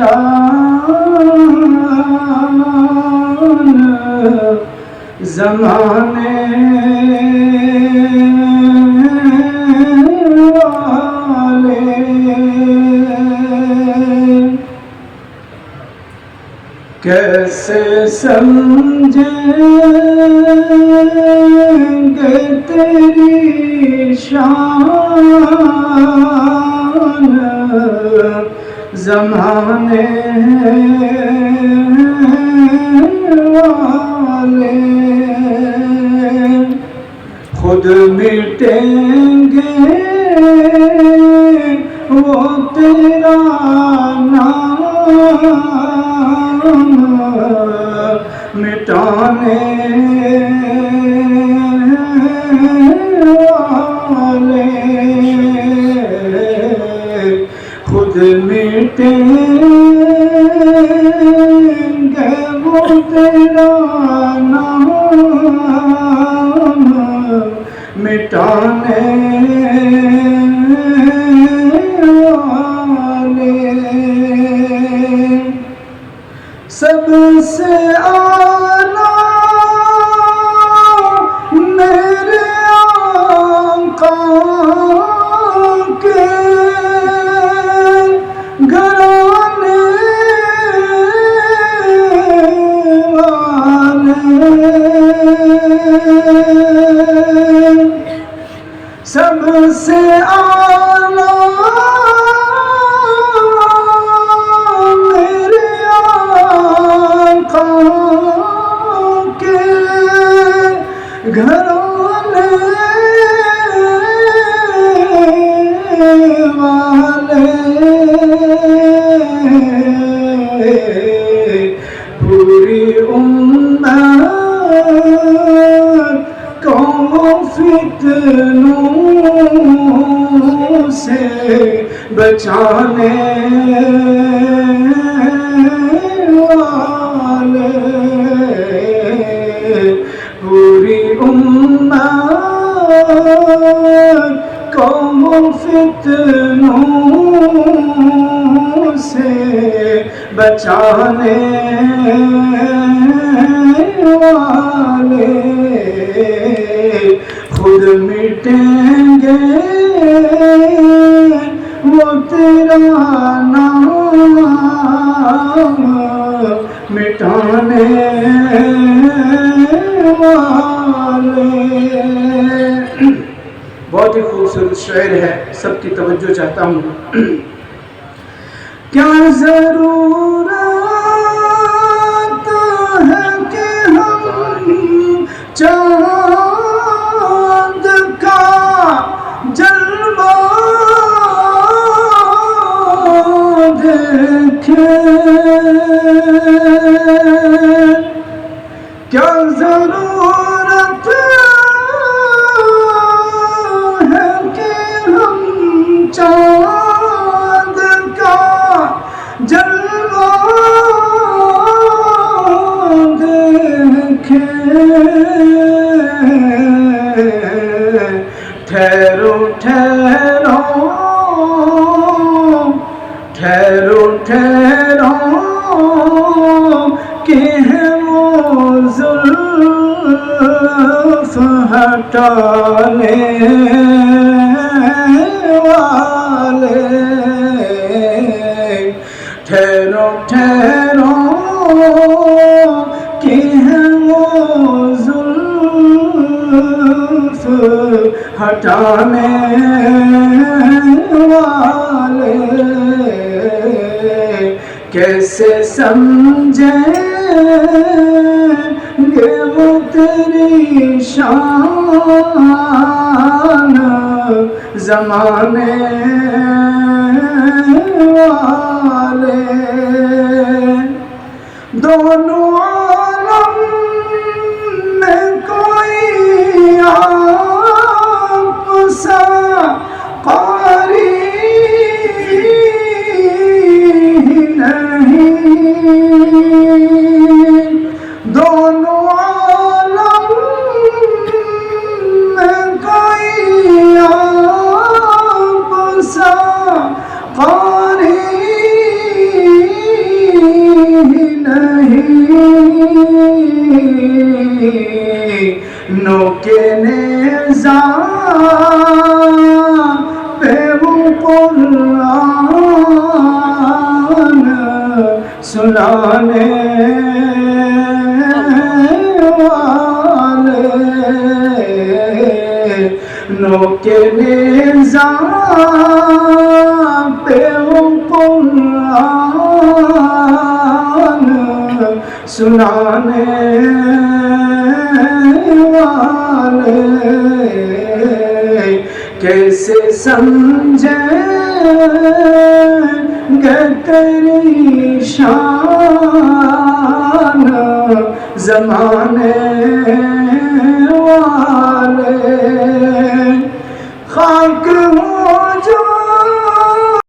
شان زمانے والے کیسے سمجھیں گے تیری شان زمانے والے خود مٹیں گے وہ تیرا نام مٹانے والے خود مٹیں گے وہ تیرا نام مٹانے والے سب سے اعلیٰ میرے آقا کے گھرانے والے سب سے اعلیٰ میرے آقا کے گھرانے والے پوری امت کو فتنوں سے بچانے والے پوری امت کو فتنوں سے بچانے والے خود مٹیں گے وہ تیرا نام مٹانے والے بہت ہی خوبصورت شعر ہے، سب کی توجہ چاہتا ہوں۔ کیا ضرورت ہے کہ ہم چاند کا جلوہ دیکھیں، کیا ضرورت ہے کہ ہم چاند کا جلوہ دیکھیں، ٹھہرو ٹھہرو ٹھہرو ٹھہرو کہ ہے وہ زلف ہٹانے والے، ٹھہرو ٹھہرو کہ ہے وہ زلف ہٹانے والے کیسے سمجھیں گے وہ تیری شان زمانے والے دونوں عالم میں کوئی آپ سا قاری نہیں، دونوں عالم میں کوئی آپ سا قاری سنانے والے نو کے نظام پہ قرآن سنانے والے کیسے سمجھیں گے تیری شان زمانے والے خاک